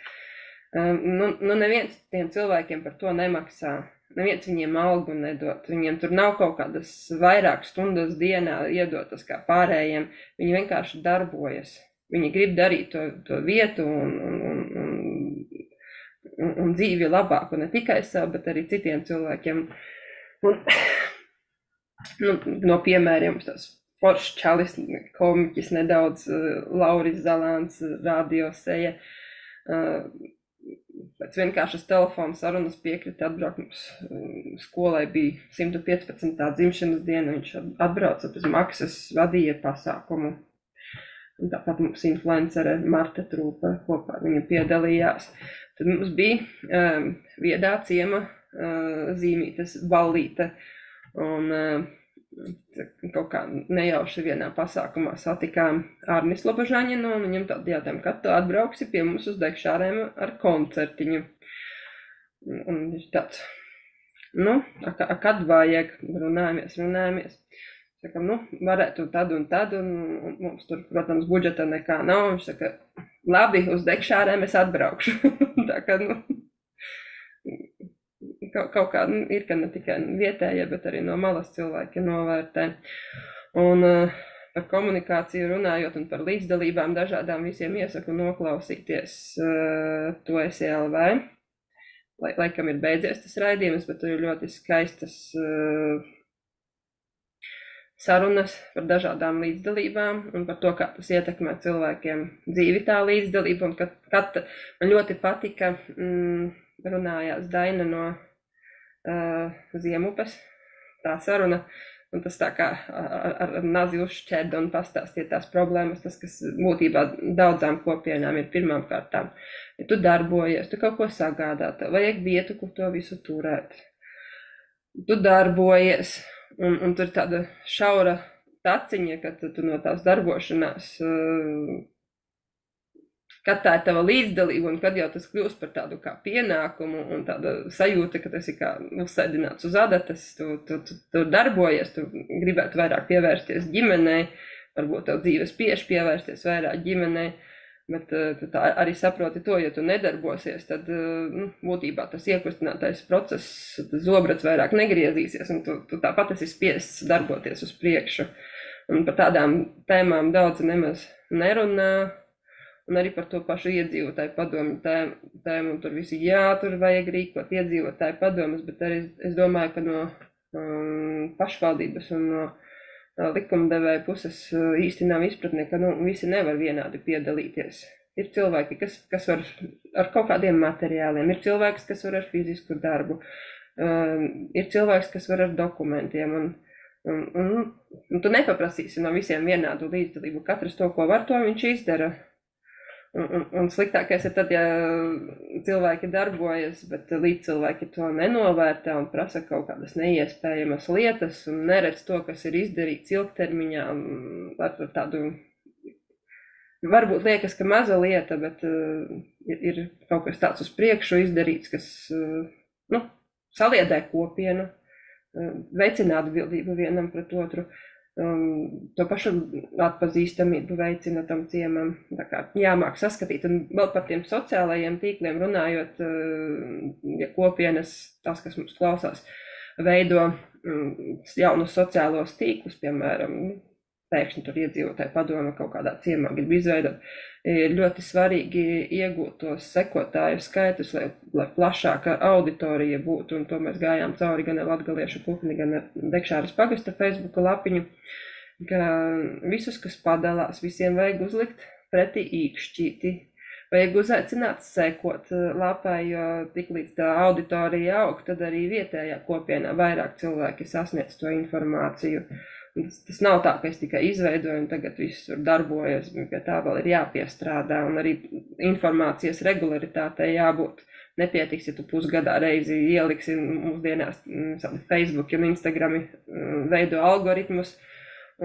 nu, neviens tiem cilvēkiem par to nemaksā. Neviens viņiem algu nedod, viņiem tur nav kaut kādas vairāk stundas dienā iedotas kā pārējiem, viņi vienkārši darbojas. Viņi grib darīt to vietu un un dzīvi labāku ne tikai sev, bet arī citiem cilvēkiem. Un, no piemēriem tās foršs čalis, komiķis nedaudz, Lauris Zalāns, radio seja, pēc vienkāršas telefona sarunas piekrita atbraukt. Mums skolai bija 115. dzimšanas diena, viņš atbrauca bez maksas, vadīja pasākumu. Un tāpat mums influencere Marta Trūpa kopā ar viņu piedalījās. Tad mums bija viedā ciema zīmītes ballīte, un kaut kā nejauši vienā pasākumā satikām Arni Slobožaņinu, un viņam tādi jautājumu, kad tu atbrauksi pie mums uz Dekšārēm ar koncertiņu. Un viņš tāds, kad vajag, runājamies. Sakam, varētu tad un tad, un mums tur, protams, budžeta nekā nav. Viņš saka, labi, uz Dekšārēm es atbraukšu. Tā kā, kaut kā ir, ka ne tikai vietējie, bet arī no malas cilvēki novērtē. Un par komunikāciju runājot un par līdzdalībām dažādām visiem iesaku noklausīties To esi LV. Laikam ir beidzies tas raidījums, bet tur ir ļoti skaistas sarunas par dažādām līdzdalībām un par to, kā tas ietekmē cilvēkiem dzīvi tā līdzdalība. Un kad man ļoti patika, runājās Daina no Ziemupes, tā saruna, un tas tā kā ar nazi uzšķērda un pastāstīja tās problēmas, tas, kas būtībā daudzām kopienām ir pirmām kārtām. Ja tu darbojies, tu kaut ko sagādā, tev vajag vietu, kur to visu turēt. Tu darbojies, un tur tāda šaura taciņa, ka tu no tās darbošanās, kad tā ir tava līdzdalība un kad jau tas kļūst par tādu kā pienākumu un tāda sajūta, ka tas ir kā uzsēdināts uz adatas, tu darbojies, tu gribētu vairāk pievērsties ģimenei, varbūt tev dzīves spiež pievērsties vairāk ģimenei, bet tu tā arī saproti to, ja tu nedarbosies, tad būtībā tas iekustinātais process, tas zobrats vairāk negriezīsies un tu tāpat esi spiests darboties uz priekšu. Un par tādām tēmām daudz nemaz nerunā. Un arī par to pašu iedzīvotāju padomu tēmu, un tur visi, tur vajag rīkot iedzīvotāju padomus, bet arī es domāju, ka no pašvaldības un no likumdevēja puses īsti nav izpratne, ka visi nevar vienādi piedalīties. Ir cilvēki, kas var ar kaut kādiem materiāliem, ir cilvēks, kas var ar fizisku darbu, ir cilvēks, kas var ar dokumentiem, un tu nepaprasīsi no visiem vienādu līdzdalību. Katrs to, ko var, to viņš izdara. Un sliktākais ir tad, ja cilvēki darbojas, bet līdzcilvēki to nenovērtē un prasa kaut kādas neiespējamas lietas un neredz to, kas ir izdarīts ilgtermiņā ar tādu, varbūt liekas, ka maza lieta, bet ir kaut kas tāds uz priekšu izdarīts, kas, saliedē kopienu, veicina atbildību vienam pret otru. To pašu atpazīstamību veicina tam ciemam, tā kā jāmāk saskatīt, un vēl par tiem sociālajiem tīkliem runājot, ja kopienas, tas, kas mums klausās, veido jaunus sociālos tīklus, piemēram, pēkšņi tur iedzīvotāji padoma kaut kādā ciemā grib izveidot, ir ļoti svarīgi iegūt tos sekotāju skaitus, lai plašāka auditorija būtu, un to mēs gājām cauri gan ar Latgaliešu putni, gan ar Dekšāras pagasta Facebooka lapiņu, ka visus, kas padalās, visiem vajag uzlikt pretī īkšķīti, vajag uzaicināt sekot lapai, jo tiklīdz tā auditorija aug, tad arī vietējā kopienā vairāk cilvēki sasniedz to informāciju. Tas nav tā, ka es tikai izveidoju un tagad viss tur darbojas, pie tā vēl ir jāpiestrādā, un arī informācijas regularitātei jābūt. Nepietiks, ja tu pusgadā reizi ieliksi mūsdienās Facebook un Instagrami veido algoritmus,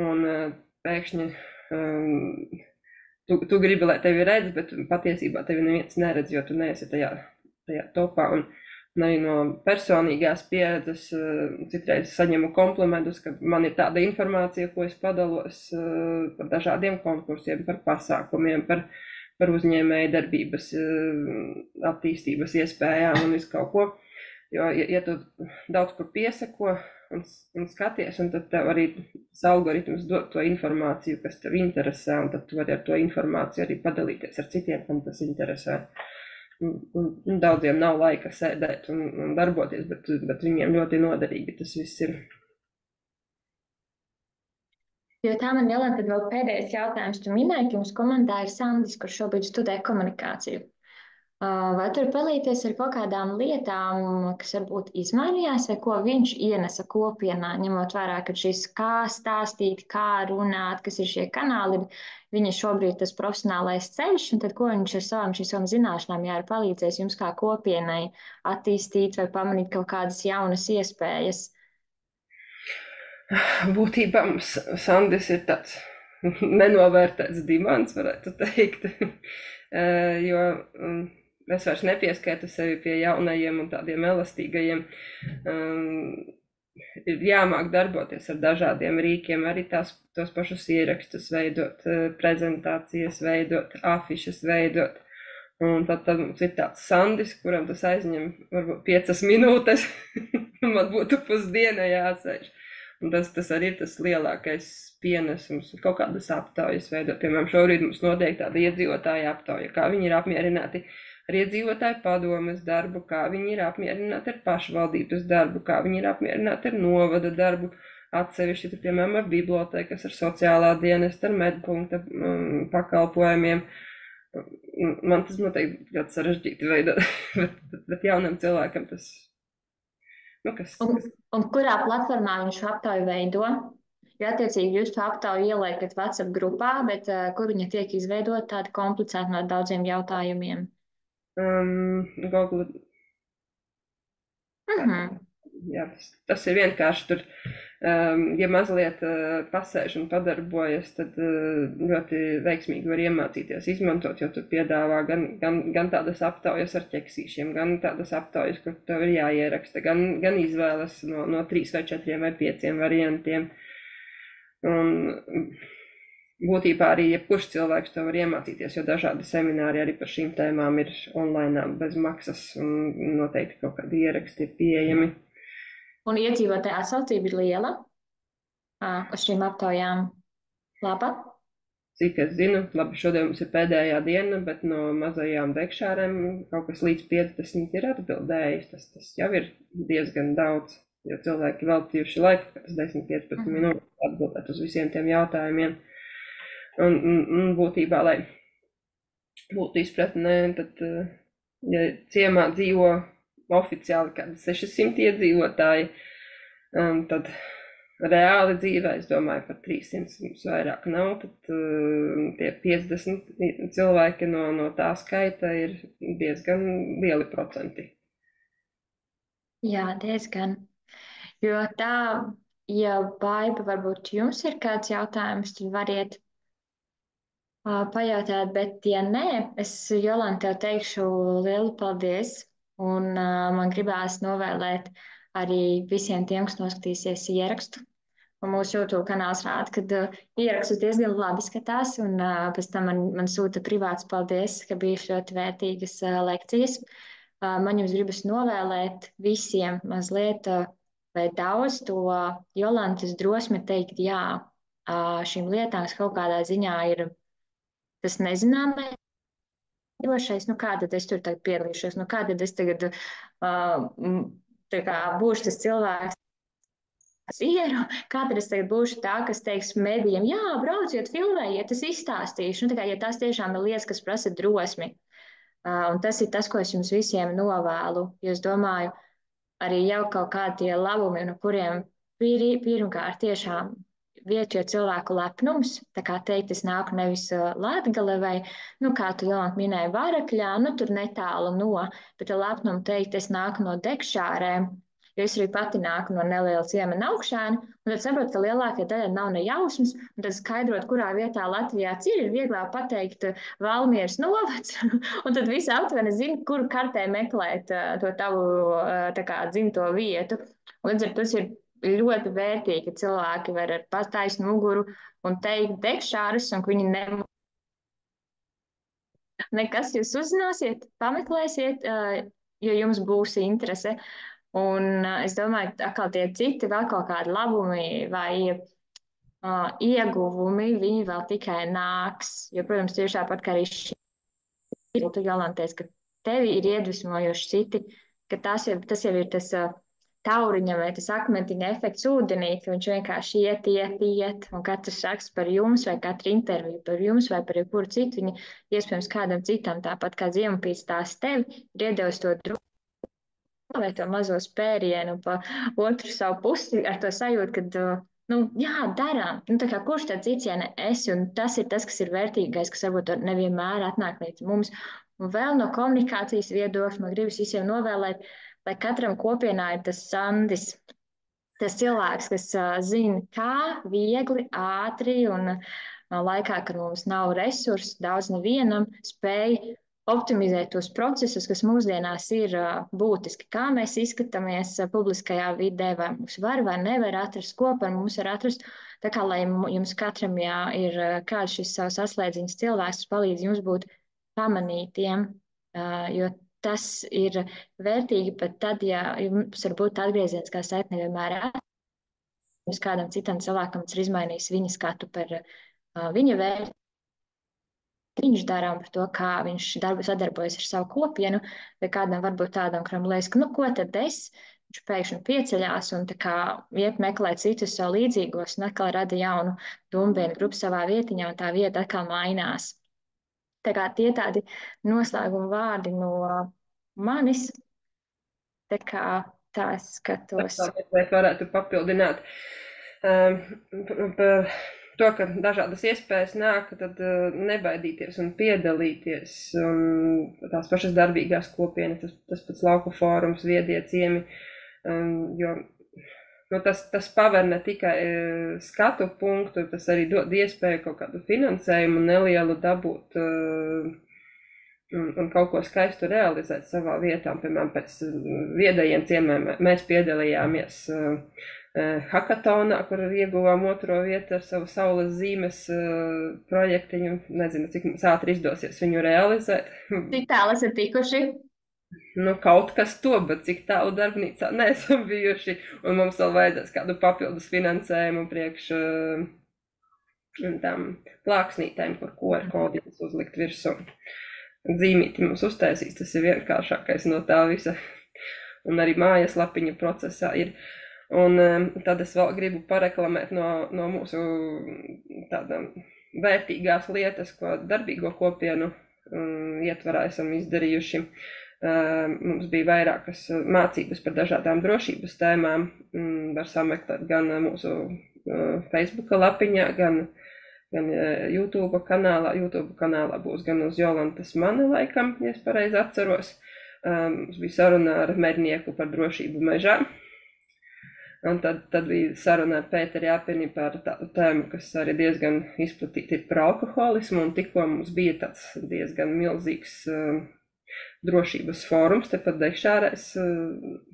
un pēkšņi tu gribi, lai tevi redz, bet patiesībā tevi neviens neredz, jo tu neesi tajā topā. Un arī no personīgās pieredzes citreiz saņemu komplimentus, ka man ir tāda informācija, ko es padalos par dažādiem konkursiem, par pasākumiem, par uzņēmēju darbības attīstības iespējām un visu kaut ko. Jo, ja tu daudz kur piesako un skaties, un tad tev arī tas algoritms dod to informāciju, kas tev interesē, un tad tu vari ar to informāciju arī padalīties ar citiem, kam tas interesē. Un daudziem nav laika sēdēt un darboties, bet viņiem ļoti noderīgi tas viss ir. Jo tā man Jolanta, tad vēl pēdējais jautājums. Tu minēji, ka jums komandā ir Sandis, kurš šobrīd studē komunikāciju. Vai tur palīties ar kaut kādām lietām, kas varbūt izmainījās, vai ko viņš ienesa kopienā, ņemot vērā, ka šis kā stāstīt, kā runāt, kas ir šie kanāli, viņa šobrīd tas profesionālais ceļš, un tad ko viņš ar savām zināšanām jā, ir palīdzējis jums kā kopienai attīstīt vai pamanīt kaut kādas jaunas iespējas? Būtībā mums Sandis ir tāds nenovērtēts dimants, varētu teikt, jo es vairs nepieskaitu sevi pie jaunajiem un tādiem elastīgajiem. Ir jāmāk darboties ar dažādiem rīkiem, arī tos pašus ierakstus veidot, prezentācijas veidot, afišas veidot. Un tad mums ir tāds Sandis, kuram tas aizņem varbūt 5 minūtes, un man būtu pusdiena jāsēž. Un tas arī ir tas lielākais pienesums, kaut kādas aptaujas veidot. Piemēram, šobrīd mums notiek tāda iedzīvotāja aptauja, kā viņi ir apmierināti ar iedzīvotāju padomes darbu, kā viņi ir apmierināti ar pašvaldības darbu, kā viņi ir apmierināti ar novada darbu, atsevišķi, piemēram, ar bibliotekas, ar sociālā dienesta, ar medpunkta pakalpojumiem. Man tas noteikti ļoti sarežģīti veidot, bet jaunam cilvēkam tas, kas. Un kurā platformā viņš šo aptauju veido? Jo attiecīgi jūs to aptauju ieliekat WhatsApp grupā, bet kur viņa tiek izveidot tāda komplicēta no daudziem jautājumiem? Google. Jā, tas ir vienkārši tur, ja mazliet pasēž un padarbojas, tad ļoti veiksmīgi var iemācīties izmantot, jo tur piedāvā gan tādas aptaujas ar ķeksīšiem, gan tādas aptaujas, kur tev ir jāieraksta, gan izvēles no 3 vai 4 vai 5 variantiem. Un būtībā arī jebkurš cilvēks to var iemācīties, jo dažādi semināri arī par šīm tēmām ir online bez maksas, un noteikti kaut kādi ieraksti ir pieejami. Un iedzīvotāja atsaucība ir liela uz šīm aptaujām. Laba? Cik es zinu, labi, šodien mums ir pēdējā diena, bet no mazajām dekšārēm kaut kas līdz 50 ir atbildējis. Tas jau ir diezgan daudz, jo cilvēki veltījuši laiku, kas 10-15 minūtes atbildēt uz visiem tiem jautājumiem. Un būtībā, lai būtu izpratnē, tad, ja ciemā dzīvo oficiāli kādi 600 iedzīvotāji, tad reāli dzīvē, es domāju, par 300 mums vairāk nav, tad tie 50 cilvēki no tā skaita ir diezgan lieli procenti. Jā, diezgan. Jo tā, ja Baiba, varbūt jums ir kāds jautājums, tad variet pajautāt, bet ja nē, es Jolanta tev teikšu lielu paldies, un man gribās novēlēt arī visiem tiem, kas noskatīsies ierakstu. Un mūsu YouTube kanāls rāda, ka ierakstus diezgan labi skatās, un pēc tam man sūta privāts paldies, ka bija ļoti vērtīgas lekcijas. Man jums gribas novēlēt visiem mazliet vai daudz to Jolantas drosmi teikt jā šīm lietām, kas kaut kādā ziņā ir tas nezināmais. Nu kā tad es tur tagad piedalīšos, nu kā tad es tagad būšu tas cilvēks, kā tad es tagad būšu tā, kas teiks medijiem, jā, brauciet, filmējiet, es izstāstīšu. Nu, ja tas tiešām ir lietas, kas prasa drosmi. Un tas ir tas, ko es jums visiem novēlu. Jo es domāju, arī jau kaut kādi labumi, no kuriem pirmkārt tiešām viečie cilvēku lepnums, tā kā teikt, es nāku nevis Latgale vai, kā tu Jolanta minēji, Varakļā, tur netālu no, bet lepnumu teikt, es nāku no Dekšārēm, jo es arī pati nāku no neliela ciemata Augšēna, un tad saprotu, ka lielākajai daļai nav ne jausmas, un tad skaidrot, kurā vietā Latvijā ir vieglāk pateikt Valmieras novads, un tad visi aptuveni zina, kuru kartē meklēt to tavu dzimto vietu. Un līdz ar to tas ir ļoti vērtīgi, ka cilvēki var ar pataisnu muguru un teikt Dekšārus, un ka viņi nekas jūs uzzināsiet, pameklēsiet, jo jums būs interese. Un es domāju, ka atkal tie citi vēl kaut kādi labumi vai ieguvumi, viņi vēl tikai nāks. Jo, protams, tieši tāpat kā arī šī Jolanta teica, ka tevi ir iedvesmojoši citi, ka tas jau ir tas tauriņa vai tas akmentiņa efekts ūdenī, ka viņš vienkārši iet, un katrs raksts par jums, vai katra intervija par jums, vai par jebkuru citu, viņa iespējams kādam citam, tāpat kā Ziemampīts tās tevi, ir iedevis to drūmu vai to mazo spērienu pa otru savu pusi ar to sajūtu, ka, nu, jā, darām. Nu, tā kā kurš tad cits, ja ne es, un tas ir tas, kas ir vērtīgais, kas varbūt nevienmēr atnāk līdz mums. Un vēl no komunikācijas viedokļa man gribas visiem novēlēt, lai katram kopienā ir tas Sandis, tas cilvēks, kas zina, kā viegli, ātri un laikā, kad mums nav resursu, daudz nevienam, spēj optimizēt tos procesus, kas mūsdienās ir būtiski. Kā mēs izskatāmies publiskajā vidē, vai mums var vai nevar atrast, ko par mums var atrast. Tā kā, lai jums katram ir kāds šis savs atslēdziņas cilvēks, kas palīdz jums būt pamanītiem, jo tas ir vērtīgi pat tad, ja jums var būt atgrieziens, kā saite nevienmēr uz kādam citam cilvēkam, tas ir izmainījis viņa skatu par viņa vērtību. Viņš darām par to, kā viņš sadarbojas ar savu kopienu, vai kādam varbūt tādam, kuram liekas, ka, nu, ko tad es? Viņš pēkšņi pieceļās un tā kā iet meklēt citus savu līdzīgos un atkal rada jaunu dumbienu grupu savā vietiņā, un tā vieta atkal mainās. Tā kā tie tādi noslēguma vārdi no manis, tā kā tā es skatos. Tā varētu papildināt par to, ka dažādas iespējas nāk, tad nebaidīties un piedalīties. Un tās pašas darbīgās kopienas, tas pats lauku fórums, viedie ciemi, jo tas paver ne tikai skatu punktu, tas arī dod iespēju kaut kādu finansējumu nelielu dabūt un kaut ko skaistu realizēt savā vietā. Piemēram, pēc viedajiem ciemiem mēs piedalījāmies hakatonā, kur ieguvām 2. vietu ar savu saules zīmes projektiņu. Nezinu, cik mums ātri izdosies viņu realizēt. Cik tālu esat tikuši? Nu, kaut kas to, bet cik tālu darbnīcā neesam bijuši, un mums vēl vajadzēs kādu papildus finansējumu priekš tām plāksnītēm, kur QR kodītas uzlikt virsū. Zīmīti mums uztaisīs, tas ir vienkāršākais no tā visa, un arī mājas lapiņa procesā ir. Un tad es vēl gribu pareklamēt no mūsu tādām vērtīgās lietas, ko darbīgo kopienu ietvarā esam izdarījuši. Mums bija vairākas mācības par dažādām drošības tēmām. Var sameklēt gan mūsu Facebook lapiņā, gan YouTube kanālā. YouTube kanālā būs gan uz Jolantas mani laikam, ja es pareizi atceros. Mums bija saruna ar mednieku par drošību mežā. Un tad bija saruna ar Pēteri Apini par tādu tēmu, kas arī diezgan izplatīta ir par alkoholismu, un tikko mums bija tāds diezgan milzīgs drošības fórums, tepat Degšārēs,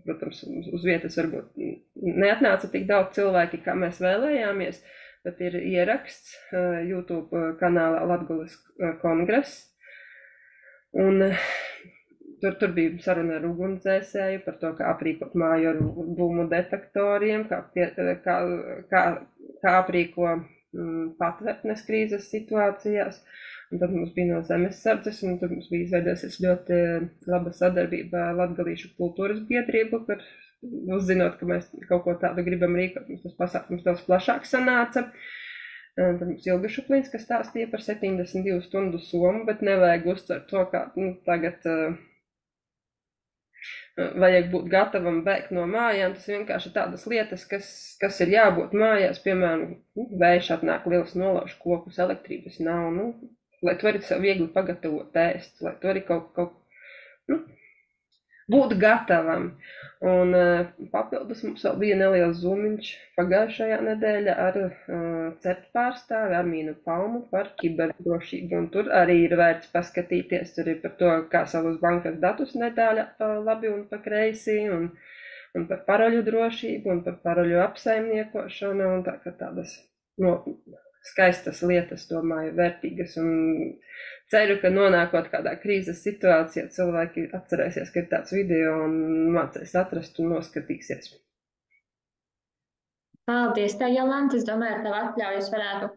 protams, uz vietas varbūt neatnāca tik daudz cilvēki, kā mēs vēlējāmies, bet ir ieraksts YouTube kanālā Latgules kongress, un tur bija saruna ar ugunsdzēsēju par to, kā aprīkot māju ar dūmu detektoriem, kā aprīko patvērtnes krīzes situācijās. Un tad mums bija no zemessardzes, un tad mums bija izveidojusies ļoti laba sadarbība ar Latgalīšu kultūras biedrību, kur uzzinot, ka mēs kaut ko tādu gribam rīkot, mums tas pasākums daudz plašāk sanāca. Tad mums Ilga Šuplīnska stāstīja par 72 stundu somu, bet nevajag uztvert to, kā tagad vajag būt gatavam bēgt no mājām. Tas vienkārši tādas lietas, kas ir jābūt mājās, piemēram, vējš atnāk liels nolauž kokus, elektrības nav, lai tu vari sev viegli pagatavot ēst, lai tu vari kaut būt gatavam. Un papildus mums vēl bija neliels zūmiņš pagājušajā nedēļā ar CERT pārstāvi Armīnu Palmu par kiberdrošību. Un tur arī ir vērts paskatīties, tur ir par to, kā savus bankas datus nedēļā pa labi un pa kreisi, un par paroļu drošību, un par paroļu apsaimniekošanu, un tādas skaistas lietas, domāju, vērtīgas, un ceru, ka nonākot kādā krīzes situācijā, cilvēki atcerēsies, ka ir tāds video un mācēs atrast un noskatīsies. Paldies tev, Jolanta. Es domāju, ar tavu atļauju es varētu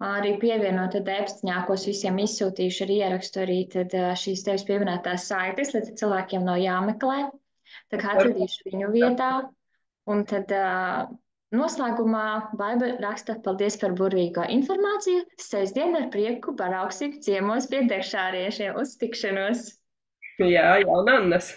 arī pievienot tad e-pastiņākos visiem izsūtījuši ar ierakstu arī tad šīs tevis pieminētās saites, lai tad cilvēkiem nav jāmeklē. Tā kā atradīšu viņu vietā. Un tad noslēgumā Baiba raksta: paldies par burvīgo informāciju. Sestdien ar prieku brauksim ciemos pie dekšāriešiem uz tikšanos. Jā, Jaunannas.